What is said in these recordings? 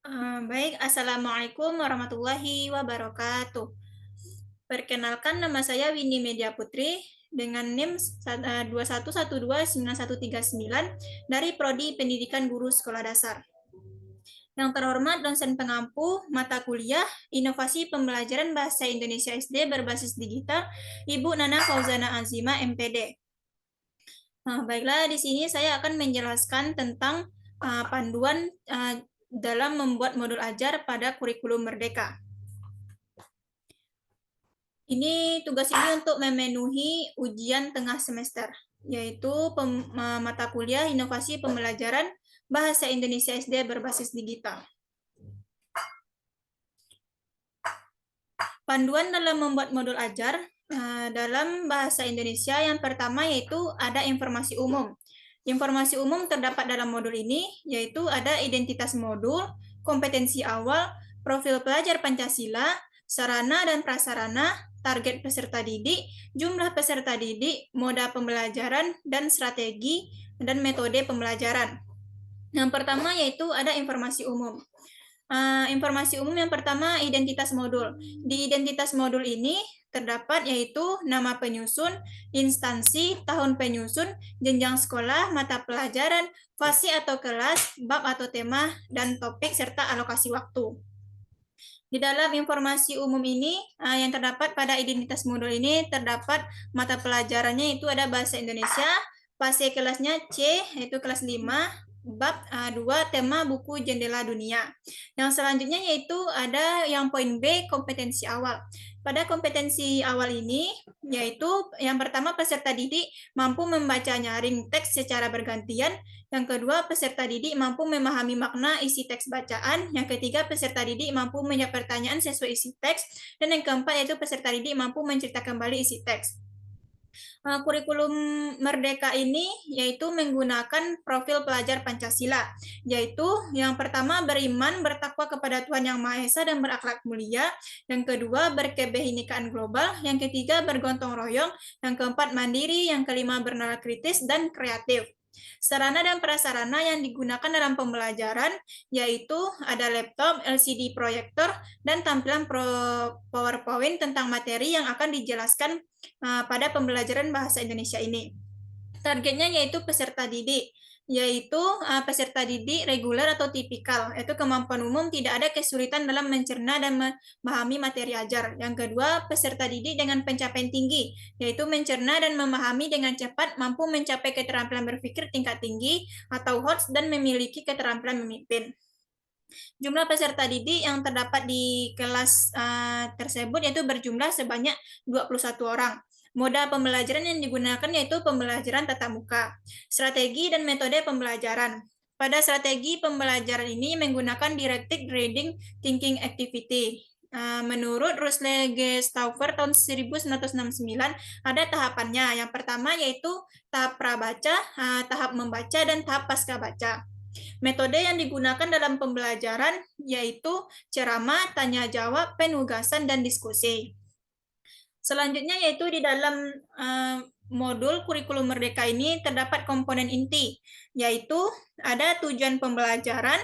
Baik, Assalamualaikum warahmatullahi wabarakatuh. Perkenalkan, nama saya Windy Media Putri dengan NIM 21129139 dari Prodi Pendidikan Guru Sekolah Dasar. Yang terhormat dosen pengampu mata kuliah Inovasi Pembelajaran Bahasa Indonesia SD berbasis digital, Ibu Nana Fauzana Azima, MPD. Baiklah, di sini saya akan menjelaskan tentang panduan dalam membuat modul ajar pada kurikulum Merdeka. Tugas ini untuk memenuhi ujian tengah semester, yaitu mata kuliah Inovasi Pembelajaran Bahasa Indonesia SD berbasis digital. Panduan dalam membuat modul ajar dalam bahasa Indonesia yang pertama yaitu ada informasi umum. Informasi umum terdapat dalam modul ini yaitu ada identitas modul, kompetensi awal, profil pelajar Pancasila, sarana dan prasarana, target peserta didik, jumlah peserta didik, moda pembelajaran, dan strategi dan metode pembelajaran. Yang pertama yaitu ada informasi umum. Informasi umum yang pertama, identitas modul. Di identitas modul ini terdapat yaitu nama penyusun, instansi, tahun penyusun, jenjang sekolah, mata pelajaran, fase atau kelas, bab atau tema, dan topik, serta alokasi waktu. Di dalam informasi umum ini, yang terdapat pada identitas modul ini, terdapat mata pelajarannya itu ada Bahasa Indonesia, fase kelasnya C, yaitu kelas 5, bab 2, tema buku Jendela Dunia. Yang selanjutnya yaitu ada yang poin B, kompetensi awal. Pada kompetensi awal ini, yaitu yang pertama peserta didik mampu membaca nyaring teks secara bergantian, yang kedua, peserta didik mampu memahami makna isi teks bacaan. Yang ketiga, peserta didik mampu menjawab pertanyaan sesuai isi teks. Dan yang keempat, yaitu peserta didik mampu menceritakan kembali isi teks. Kurikulum Merdeka ini yaitu menggunakan profil pelajar Pancasila, yaitu yang pertama beriman, bertakwa kepada Tuhan Yang Maha Esa dan berakhlak mulia, yang kedua berkebinekaan global, yang ketiga bergotong royong, yang keempat mandiri, yang kelima bernalar kritis dan kreatif. Sarana dan prasarana yang digunakan dalam pembelajaran yaitu ada laptop, LCD proyektor, dan tampilan PowerPoint tentang materi yang akan dijelaskan pada pembelajaran bahasa Indonesia ini. Targetnya yaitu peserta didik, yaitu peserta didik reguler atau tipikal, yaitu kemampuan umum, tidak ada kesulitan dalam mencerna dan memahami materi ajar. Yang kedua, peserta didik dengan pencapaian tinggi, yaitu mencerna dan memahami dengan cepat, mampu mencapai keterampilan berpikir tingkat tinggi atau HOTS, dan memiliki keterampilan memimpin. Jumlah peserta didik yang terdapat di kelas tersebut yaitu berjumlah sebanyak 21 orang. Moda pembelajaran yang digunakan yaitu pembelajaran tatap muka. Strategi dan metode pembelajaran. Pada strategi pembelajaran ini menggunakan Directed Reading Thinking Activity. Menurut Rusle G. Stauffer tahun 1969 ada tahapannya. Yang pertama yaitu tahap prabaca, tahap membaca, dan tahap pasca baca. Metode yang digunakan dalam pembelajaran yaitu ceramah, tanya jawab, penugasan, dan diskusi. Selanjutnya yaitu di dalam modul kurikulum Merdeka ini terdapat komponen inti, yaitu ada tujuan pembelajaran,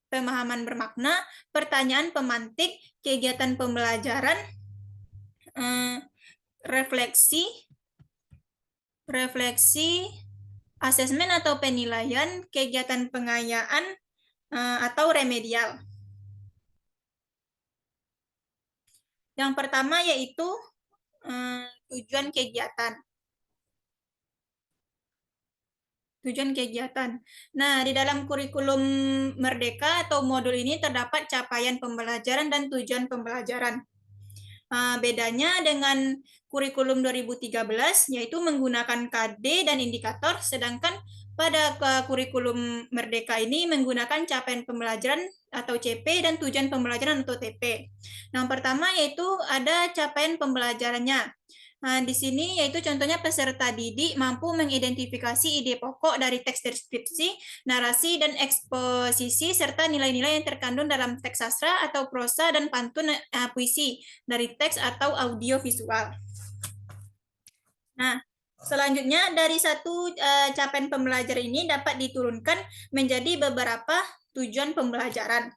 pemahaman bermakna, pertanyaan pemantik, kegiatan pembelajaran, refleksi, asesmen atau penilaian, kegiatan pengayaan, atau remedial. Yang pertama yaitu tujuan kegiatan. Tujuan kegiatan. Nah, di dalam kurikulum Merdeka atau modul ini terdapat capaian pembelajaran dan tujuan pembelajaran. Bedanya dengan kurikulum 2013 yaitu menggunakan KD dan indikator, sedangkan pada kurikulum Merdeka ini menggunakan capaian pembelajaran atau CP dan tujuan pembelajaran atau TP. Yang pertama yaitu ada capaian pembelajarannya. Di sini yaitu contohnya peserta didik mampu mengidentifikasi ide pokok dari teks deskripsi, narasi, dan eksposisi, serta nilai-nilai yang terkandung dalam teks sastra atau prosa dan pantun puisi dari teks atau audio visual. Nah, Selanjutnya, dari satu capaian pembelajaran ini dapat diturunkan menjadi beberapa tujuan pembelajaran.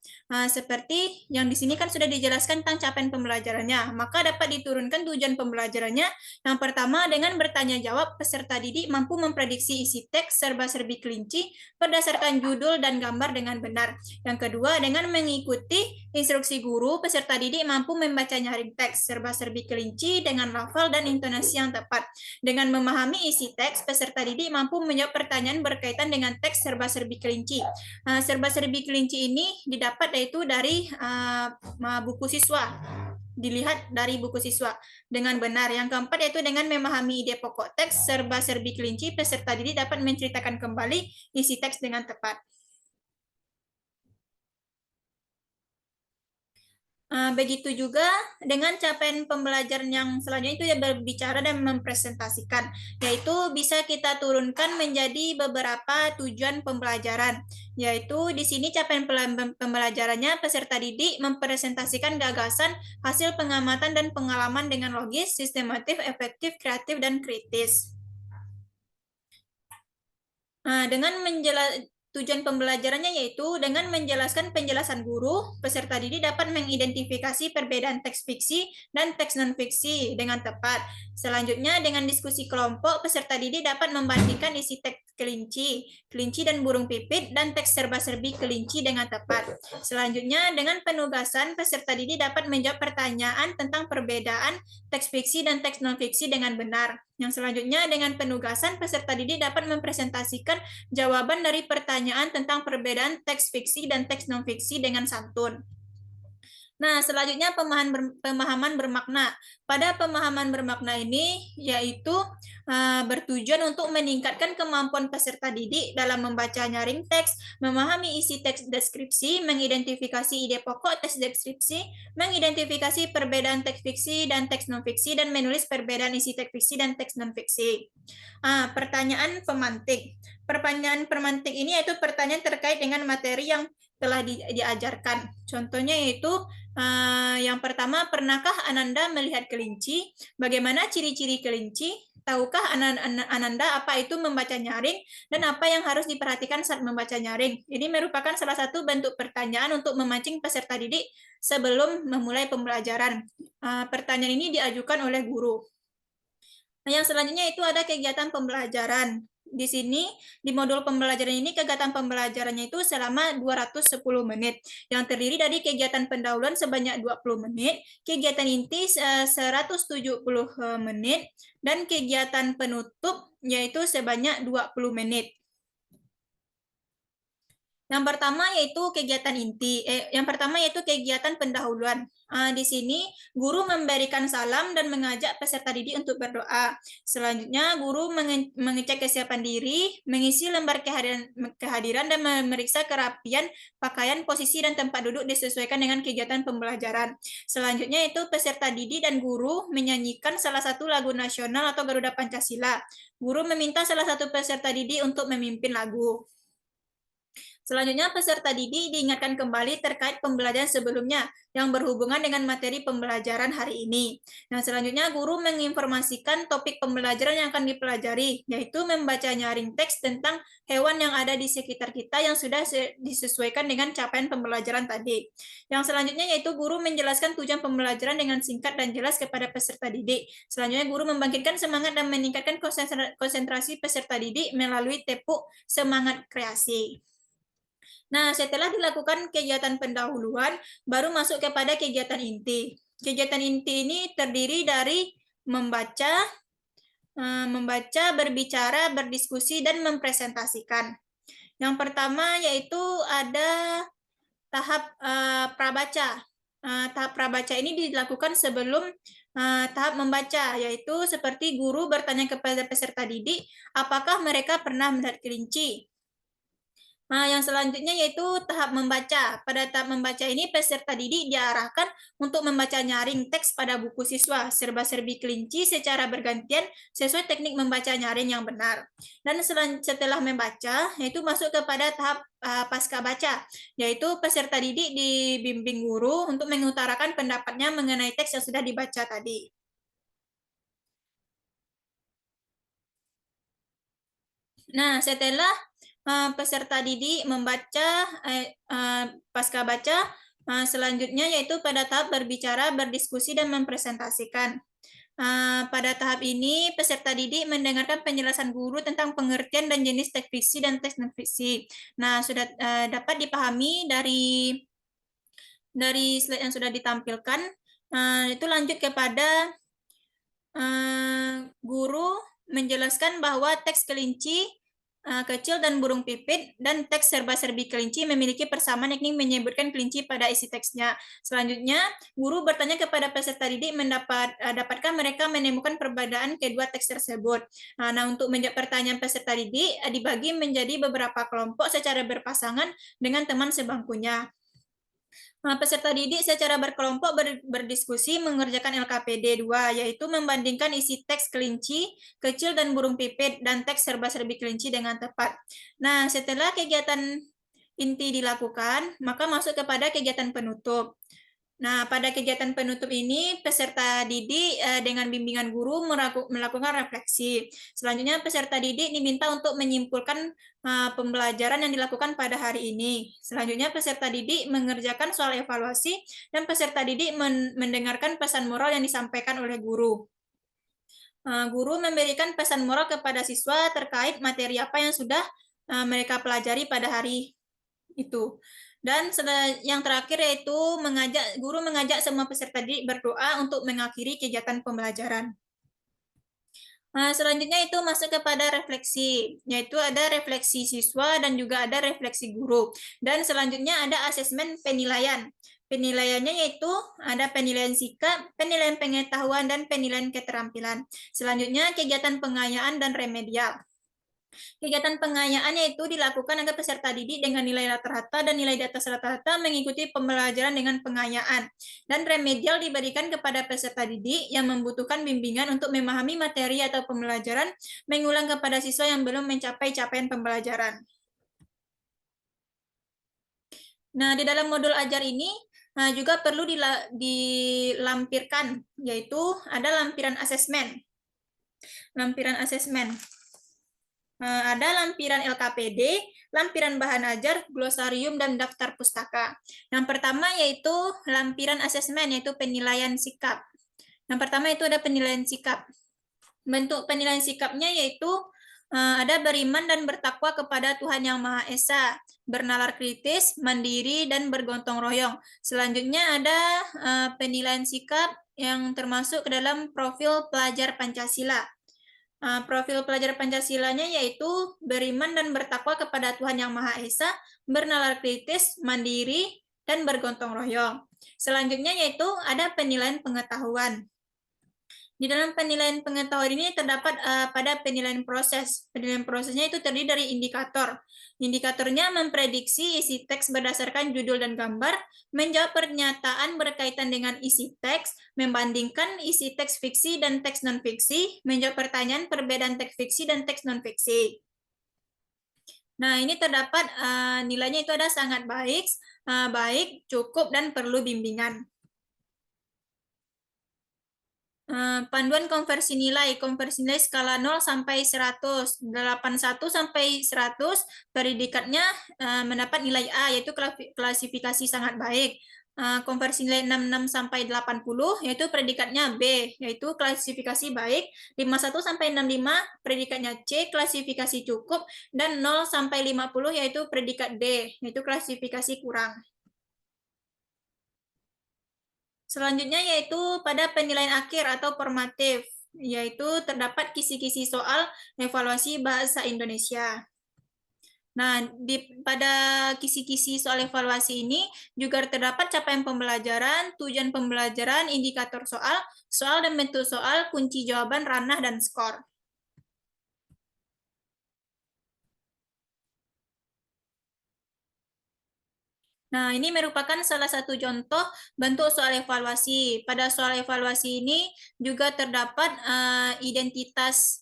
Seperti yang di sini kan sudah dijelaskan tentang capaian pembelajarannya, maka dapat diturunkan tujuan pembelajarannya. Yang pertama, dengan bertanya jawab, peserta didik mampu memprediksi isi teks serba-serbi kelinci berdasarkan judul dan gambar dengan benar. Yang kedua, dengan mengikuti instruksi guru, peserta didik mampu membaca nyaring teks serba-serbi kelinci dengan lafal dan intonasi yang tepat. Dengan memahami isi teks, peserta didik mampu menjawab pertanyaan berkaitan dengan teks serba-serbi kelinci. Serba-serbi kelinci ini didapat yaitu dari buku siswa. Dilihat dari buku siswa dengan benar. Yang keempat yaitu dengan memahami ide pokok teks serba-serbi kelinci, peserta didik dapat menceritakan kembali isi teks dengan tepat. Begitu juga dengan capaian pembelajaran yang selanjutnya itu ya berbicara dan mempresentasikan, yaitu bisa kita turunkan menjadi beberapa tujuan pembelajaran, yaitu di sini capaian pembelajarannya peserta didik mempresentasikan gagasan, hasil pengamatan dan pengalaman dengan logis, sistematif, efektif, kreatif, dan kritis. Dengan tujuan pembelajarannya yaitu dengan menjelaskan penjelasan guru, peserta didik dapat mengidentifikasi perbedaan teks fiksi dan teks non-fiksi dengan tepat. Selanjutnya, dengan diskusi kelompok, peserta didik dapat membandingkan isi teks kelinci, kelinci dan burung pipit, dan teks serba-serbi kelinci dengan tepat. Selanjutnya, dengan penugasan, peserta didik dapat menjawab pertanyaan tentang perbedaan teks fiksi dan teks non-fiksi dengan benar. Yang selanjutnya, dengan penugasan, peserta didik dapat mempresentasikan jawaban dari pertanyaan tentang perbedaan teks fiksi dan teks non-fiksi dengan santun. Nah, selanjutnya pemahaman bermakna. Pada pemahaman bermakna ini, yaitu bertujuan untuk meningkatkan kemampuan peserta didik dalam membaca nyaring teks, memahami isi teks deskripsi, mengidentifikasi ide pokok teks deskripsi, mengidentifikasi perbedaan teks fiksi dan teks non-fiksi, dan menulis perbedaan isi teks fiksi dan teks non-fiksi. Pertanyaan pemantik. Pertanyaan pemantik ini yaitu pertanyaan terkait dengan materi yang telah diajarkan. Contohnya yaitu yang pertama, pernahkah Ananda melihat kelinci? Bagaimana ciri-ciri kelinci? Tahukah Ananda apa itu membaca nyaring dan apa yang harus diperhatikan saat membaca nyaring? Ini merupakan salah satu bentuk pertanyaan untuk memancing peserta didik sebelum memulai pembelajaran. Pertanyaan ini diajukan oleh guru. Nah, yang selanjutnya itu ada kegiatan pembelajaran. Di sini, di modul pembelajaran ini, kegiatan pembelajarannya itu selama 210 menit, yang terdiri dari kegiatan pendahuluan sebanyak 20 menit, kegiatan inti 170 menit, dan kegiatan penutup yaitu sebanyak 20 menit. Yang pertama yaitu kegiatan inti. Yang pertama yaitu kegiatan pendahuluan. Di sini guru memberikan salam dan mengajak peserta didik untuk berdoa. Selanjutnya guru mengecek kesiapan diri, mengisi lembar kehadiran dan memeriksa kerapian pakaian, posisi dan tempat duduk disesuaikan dengan kegiatan pembelajaran. Selanjutnya itu peserta didik dan guru menyanyikan salah satu lagu nasional atau Garuda Pancasila. Guru meminta salah satu peserta didik untuk memimpin lagu. Selanjutnya, peserta didik diingatkan kembali terkait pembelajaran sebelumnya yang berhubungan dengan materi pembelajaran hari ini. Nah, selanjutnya, guru menginformasikan topik pembelajaran yang akan dipelajari, yaitu membaca nyaring teks tentang hewan yang ada di sekitar kita yang sudah disesuaikan dengan capaian pembelajaran tadi. Yang selanjutnya, yaitu guru menjelaskan tujuan pembelajaran dengan singkat dan jelas kepada peserta didik. Selanjutnya, guru membangkitkan semangat dan meningkatkan konsentrasi peserta didik melalui tepuk semangat kreasi. Nah, setelah dilakukan kegiatan pendahuluan, baru masuk kepada kegiatan inti. Kegiatan inti ini terdiri dari membaca, berbicara, berdiskusi, dan mempresentasikan. Yang pertama yaitu ada tahap prabaca. Tahap prabaca ini dilakukan sebelum tahap membaca, yaitu seperti guru bertanya kepada peserta didik, apakah mereka pernah melihat kelinci? Yang selanjutnya yaitu tahap membaca. Pada tahap membaca ini, peserta didik diarahkan untuk membaca nyaring teks pada buku siswa, serba-serbi kelinci secara bergantian sesuai teknik membaca nyaring yang benar. Dan setelah membaca, yaitu masuk kepada tahap pasca baca, yaitu peserta didik dibimbing guru untuk mengutarakan pendapatnya mengenai teks yang sudah dibaca tadi. Nah, setelah peserta didik membaca, pasca baca, selanjutnya yaitu pada tahap berbicara, berdiskusi, dan mempresentasikan. Pada tahap ini, peserta didik mendengarkan penjelasan guru tentang pengertian dan jenis teks fiksi dan teks non-fiksi. Nah, sudah dapat dipahami dari slide yang sudah ditampilkan. Itu lanjut kepada guru menjelaskan bahwa teks kelinci kecil dan burung pipit dan teks serba-serbi kelinci memiliki persamaan, yakni menyebutkan kelinci pada isi teksnya. Selanjutnya, guru bertanya kepada peserta didik dapatkah mereka menemukan perbedaan kedua teks tersebut. Nah, untuk menjawab pertanyaan peserta didik dibagi menjadi beberapa kelompok secara berpasangan dengan teman sebangkunya. Peserta didik secara berkelompok berdiskusi mengerjakan LKPD 2, yaitu membandingkan isi teks kelinci, kecil, dan burung pipit, dan teks serba-serbi kelinci dengan tepat. Nah, setelah kegiatan inti dilakukan, maka masuk kepada kegiatan penutup. Nah, pada kegiatan penutup ini, peserta didik dengan bimbingan guru melakukan refleksi. Selanjutnya, peserta didik diminta untuk menyimpulkan pembelajaran yang dilakukan pada hari ini. Selanjutnya, peserta didik mengerjakan soal evaluasi, dan peserta didik mendengarkan pesan moral yang disampaikan oleh guru. Guru memberikan pesan moral kepada siswa terkait materi apa yang sudah mereka pelajari pada hari itu. Dan yang terakhir yaitu guru mengajak semua peserta didik berdoa untuk mengakhiri kegiatan pembelajaran. Selanjutnya itu masuk kepada refleksi, yaitu ada refleksi siswa dan juga ada refleksi guru. Dan selanjutnya ada asesmen penilaian. Penilaiannya yaitu ada penilaian sikap, penilaian pengetahuan, dan penilaian keterampilan. Selanjutnya kegiatan pengayaan dan remedial. Kegiatan pengayaan yaitu dilakukan agar peserta didik dengan nilai rata-rata dan nilai di atas rata-rata mengikuti pembelajaran dengan pengayaan. Dan remedial diberikan kepada peserta didik yang membutuhkan bimbingan untuk memahami materi atau pembelajaran, mengulang kepada siswa yang belum mencapai capaian pembelajaran. Nah, di dalam modul ajar ini juga perlu dilampirkan, yaitu ada lampiran asesmen. Lampiran asesmen. Ada lampiran LKPD, lampiran bahan ajar, glosarium, dan daftar pustaka. Yang pertama yaitu lampiran asesmen, yaitu penilaian sikap. Yang pertama itu ada penilaian sikap. Bentuk penilaian sikapnya yaitu ada beriman dan bertakwa kepada Tuhan Yang Maha Esa, bernalar kritis, mandiri, dan bergotong royong. Selanjutnya ada penilaian sikap yang termasuk ke dalam profil pelajar Pancasila. Profil pelajar Pancasilanya yaitu beriman dan bertakwa kepada Tuhan Yang Maha Esa, bernalar kritis, mandiri, dan bergotong royong. Selanjutnya yaitu ada penilaian pengetahuan. Di dalam penilaian pengetahuan ini terdapat pada penilaian proses. Penilaian prosesnya itu terdiri dari indikator. Indikatornya memprediksi isi teks berdasarkan judul dan gambar, menjawab pernyataan berkaitan dengan isi teks, membandingkan isi teks fiksi dan teks non-fiksi, menjawab pertanyaan perbedaan teks fiksi dan teks non-fiksi. Nah, ini terdapat nilainya itu ada sangat baik, baik, cukup, dan perlu bimbingan. Panduan konversi nilai skala 0 sampai 100, 81 sampai 100, predikatnya mendapat nilai A, yaitu klasifikasi sangat baik. Konversi nilai 66 sampai 80, yaitu predikatnya B, yaitu klasifikasi baik. 51 sampai 65, predikatnya C, klasifikasi cukup. Dan 0 sampai 50, yaitu predikat D, yaitu klasifikasi kurang. Selanjutnya yaitu pada penilaian akhir atau formatif, yaitu terdapat kisi-kisi soal evaluasi bahasa Indonesia. Nah, pada kisi-kisi soal evaluasi ini juga terdapat capaian pembelajaran, tujuan pembelajaran, indikator soal, soal dan bentuk soal, kunci jawaban, ranah, dan skor. Nah, ini merupakan salah satu contoh bentuk soal evaluasi. Pada soal evaluasi ini juga terdapat identitas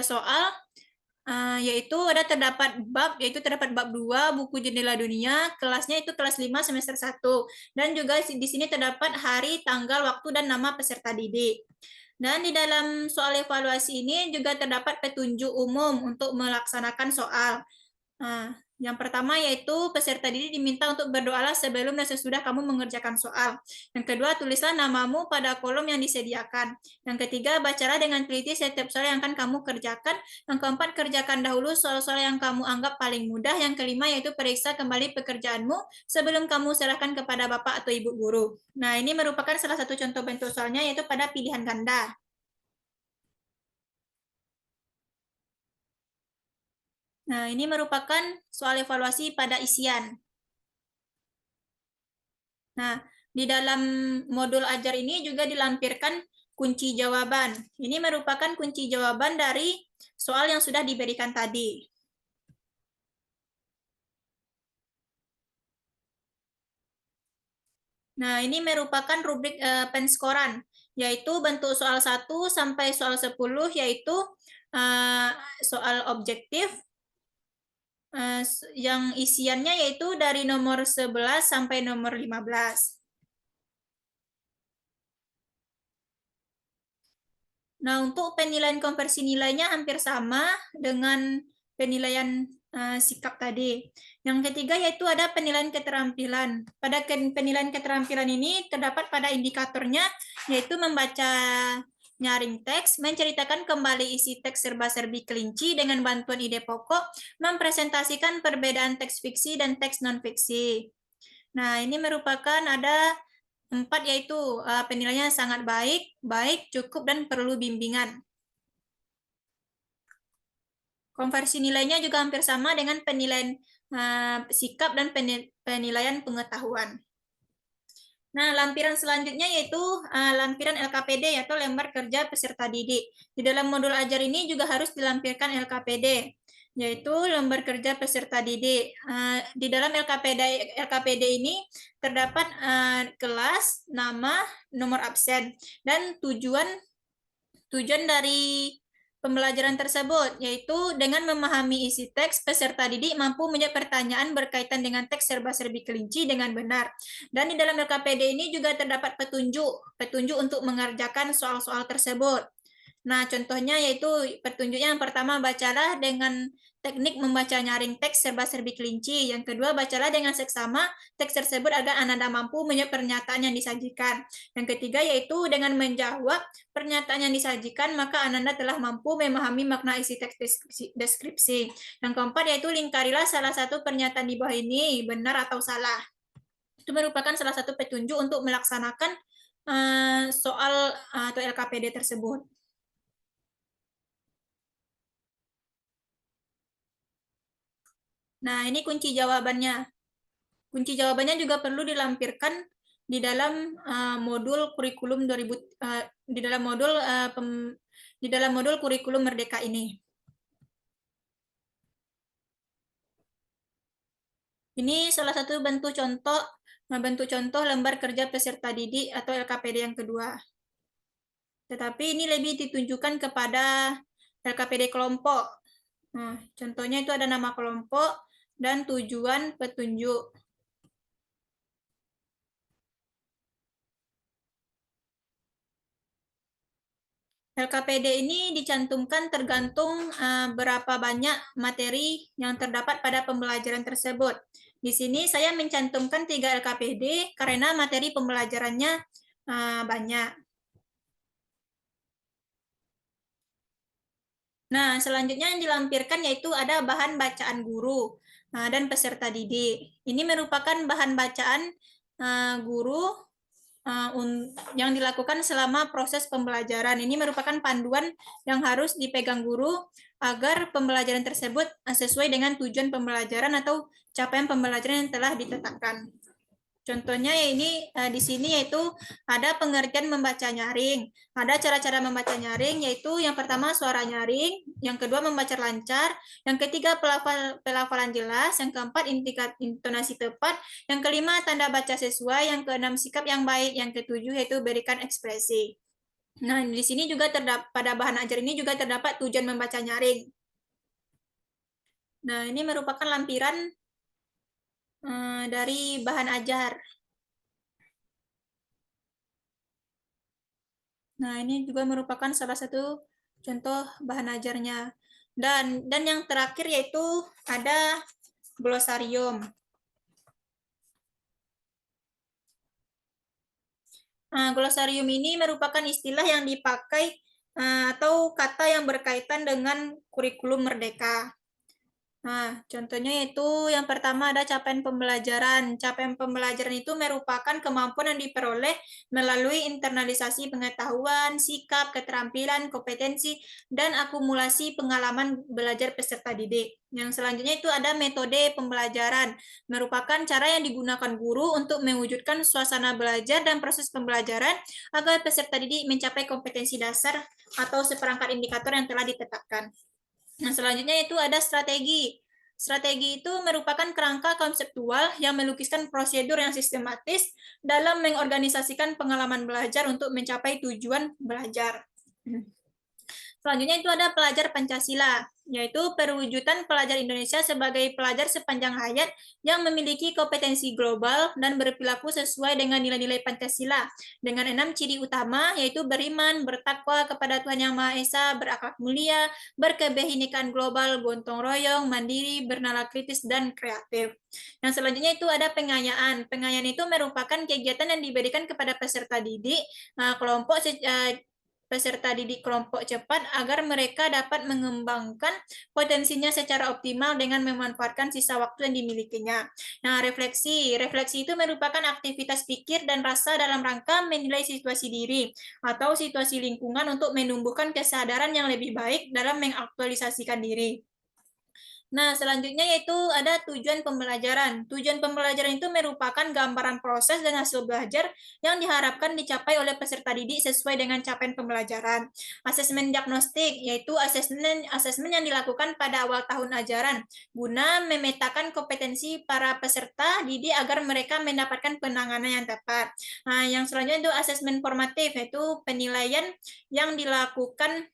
soal, yaitu terdapat bab 2 buku jendela dunia, kelasnya itu kelas 5 semester 1. Dan juga di sini terdapat hari, tanggal, waktu, dan nama peserta didik. Dan di dalam soal evaluasi ini juga terdapat petunjuk umum untuk melaksanakan soal. Nah, yang pertama yaitu peserta didik diminta untuk berdoalah sebelum dan sesudah kamu mengerjakan soal. Yang kedua, tulislah namamu pada kolom yang disediakan. Yang ketiga, bacalah dengan teliti setiap soal yang akan kamu kerjakan. Yang keempat, kerjakan dahulu soal-soal yang kamu anggap paling mudah. Yang kelima, yaitu periksa kembali pekerjaanmu sebelum kamu serahkan kepada Bapak atau Ibu guru. Nah, ini merupakan salah satu contoh bentuk soalnya, yaitu pada pilihan ganda. Nah, ini merupakan soal evaluasi pada isian. Nah, di dalam modul ajar ini juga dilampirkan kunci jawaban. Ini merupakan kunci jawaban dari soal yang sudah diberikan tadi. Nah, ini merupakan rubrik penskoran, yaitu bentuk soal 1 sampai soal 10, yaitu soal objektif, yang isiannya yaitu dari nomor 11 sampai nomor 15. Nah, untuk penilaian konversi nilainya hampir sama dengan penilaian sikap tadi. Yang ketiga yaitu ada penilaian keterampilan. Pada penilaian keterampilan ini terdapat pada indikatornya yaitu membaca nyaring teks, menceritakan kembali isi teks serba-serbi kelinci dengan bantuan ide pokok, mempresentasikan perbedaan teks fiksi dan teks non-fiksi. Nah, ini merupakan ada 4 yaitu penilaiannya sangat baik, baik, cukup, dan perlu bimbingan. Konversi nilainya juga hampir sama dengan penilaian sikap dan penilaian pengetahuan. Nah, lampiran selanjutnya yaitu lampiran LKPD atau lembar kerja peserta didik. Di dalam modul ajar ini juga harus dilampirkan LKPD, yaitu lembar kerja peserta didik. Di dalam LKPD ini terdapat kelas, nama, nomor absen, dan tujuan dari pembelajaran tersebut, yaitu dengan memahami isi teks, peserta didik mampu menjawab pertanyaan berkaitan dengan teks serba-serbi kelinci dengan benar. Dan di dalam LKPD ini juga terdapat petunjuk untuk mengerjakan soal-soal tersebut. Nah, contohnya yaitu petunjuknya yang pertama, bacalah dengan teknik membaca nyaring teks serba-serbi kelinci. Yang kedua, bacalah dengan seksama teks tersebut agar Anda mampu menjawab pernyataan yang disajikan. Yang ketiga, yaitu dengan menjawab pernyataan yang disajikan, maka Anda telah mampu memahami makna isi teks deskripsi. Yang keempat, yaitu lingkarilah salah satu pernyataan di bawah ini, benar atau salah. Itu merupakan salah satu petunjuk untuk melaksanakan soal atau LKPD tersebut. Nah, ini kunci jawabannya. Kunci jawabannya juga perlu dilampirkan di dalam modul kurikulum 2000 di dalam modul kurikulum Merdeka ini. Ini salah satu bentuk contoh lembar kerja peserta didik atau LKPD yang kedua. Tetapi ini lebih ditunjukkan kepada LKPD kelompok. Nah, contohnya itu ada nama kelompok dan tujuan petunjuk. LKPD ini dicantumkan tergantung berapa banyak materi yang terdapat pada pembelajaran tersebut. Di sini saya mencantumkan 3 LKPD karena materi pembelajarannya banyak. Nah, selanjutnya yang dilampirkan yaitu ada bahan bacaan guru dan peserta didik. Ini merupakan bahan bacaan guru yang dilakukan selama proses pembelajaran. Ini merupakan panduan yang harus dipegang guru agar pembelajaran tersebut sesuai dengan tujuan pembelajaran atau capaian pembelajaran yang telah ditetapkan. Contohnya ini di sini yaitu ada pengertian membaca nyaring. Ada cara-cara membaca nyaring yaitu yang pertama suara nyaring, yang kedua membaca lancar, yang ketiga pelafalan jelas, yang keempat intonasi tepat, yang kelima tanda baca sesuai, yang keenam sikap yang baik, yang ketujuh yaitu berikan ekspresi. Nah, di sini juga terdapat pada bahan ajar ini juga terdapat tujuan membaca nyaring. Nah, ini merupakan lampiran dari bahan ajar. Nah, ini juga merupakan salah satu contoh bahan ajarnya. Dan yang terakhir yaitu ada glosarium. Nah, glosarium ini merupakan istilah yang dipakai atau kata yang berkaitan dengan kurikulum merdeka. Nah, contohnya itu yang pertama ada capaian pembelajaran. Capaian pembelajaran itu merupakan kemampuan yang diperoleh melalui internalisasi pengetahuan, sikap, keterampilan, kompetensi, dan akumulasi pengalaman belajar peserta didik. Yang selanjutnya itu ada metode pembelajaran, merupakan cara yang digunakan guru untuk mewujudkan suasana belajar dan proses pembelajaran agar peserta didik mencapai kompetensi dasar atau seperangkat indikator yang telah ditetapkan. Nah, selanjutnya itu ada strategi. Strategi itu merupakan kerangka konseptual yang melukiskan prosedur yang sistematis dalam mengorganisasikan pengalaman belajar untuk mencapai tujuan belajar. Selanjutnya itu ada pelajar Pancasila, yaitu perwujudan pelajar Indonesia sebagai pelajar sepanjang hayat yang memiliki kompetensi global dan berperilaku sesuai dengan nilai-nilai Pancasila, dengan 6 ciri utama, yaitu beriman, bertakwa kepada Tuhan Yang Maha Esa, berakhlak mulia, berkebinekaan global, gotong royong, mandiri, bernalar kritis, dan kreatif. Yang selanjutnya itu ada pengayaan. Pengayaan itu merupakan kegiatan yang diberikan kepada peserta didik, kelompok peserta didik kelompok cepat agar mereka dapat mengembangkan potensinya secara optimal dengan memanfaatkan sisa waktu yang dimilikinya. Nah, refleksi. Refleksi itu merupakan aktivitas pikir dan rasa dalam rangka menilai situasi diri atau situasi lingkungan untuk menumbuhkan kesadaran yang lebih baik dalam mengaktualisasikan diri. Nah, selanjutnya yaitu ada tujuan pembelajaran. Tujuan pembelajaran itu merupakan gambaran proses dan hasil belajar yang diharapkan dicapai oleh peserta didik sesuai dengan capaian pembelajaran. Asesmen diagnostik yaitu asesmen yang dilakukan pada awal tahun ajaran guna memetakan kompetensi para peserta didik agar mereka mendapatkan penanganan yang tepat. Nah, yang selanjutnya itu asesmen formatif yaitu penilaian yang dilakukan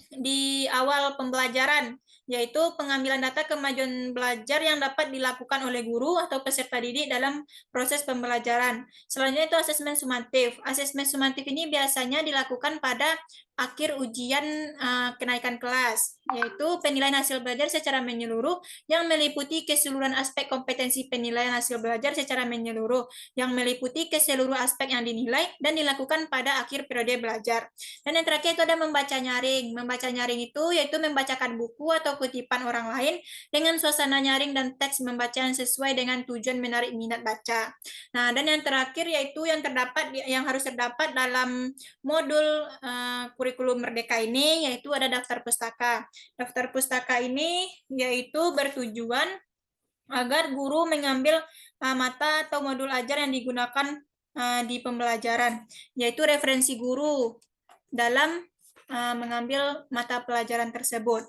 di awal pembelajaran, yaitu pengambilan data kemajuan belajar yang dapat dilakukan oleh guru atau peserta didik dalam proses pembelajaran. Selanjutnya itu asesmen sumatif. Asesmen sumatif ini biasanya dilakukan pada akhir ujian kenaikan kelas, yaitu penilaian hasil belajar secara menyeluruh yang meliputi keseluruhan aspek kompetensi penilaian hasil belajar secara menyeluruh, yang meliputi keseluruh aspek yang dinilai dan dilakukan pada akhir periode belajar. Dan yang terakhir itu ada membaca nyaring. Membaca nyaring itu yaitu membacakan buku atau kutipan orang lain dengan suasana nyaring dan teks membaca yang sesuai dengan tujuan menarik minat baca. Nah, dan yang terakhir yaitu yang harus terdapat dalam modul kurikulum Merdeka ini yaitu ada daftar pustaka. Daftar pustaka ini yaitu bertujuan agar guru mengambil mata atau modul ajar yang digunakan di pembelajaran, yaitu referensi guru dalam mengambil mata pelajaran tersebut.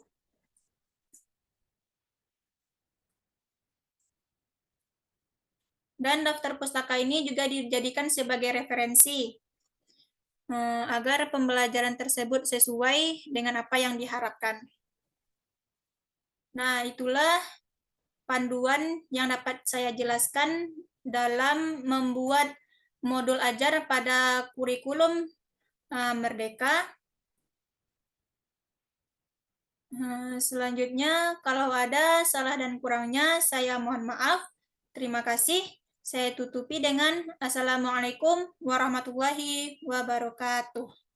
Dan daftar pustaka ini juga dijadikan sebagai referensi agar pembelajaran tersebut sesuai dengan apa yang diharapkan. Nah, itulah panduan yang dapat saya jelaskan dalam membuat modul ajar pada kurikulum Merdeka. Selanjutnya, kalau ada salah dan kurangnya, saya mohon maaf. Terima kasih. Saya tutupi dengan Assalamualaikum warahmatullahi wabarakatuh.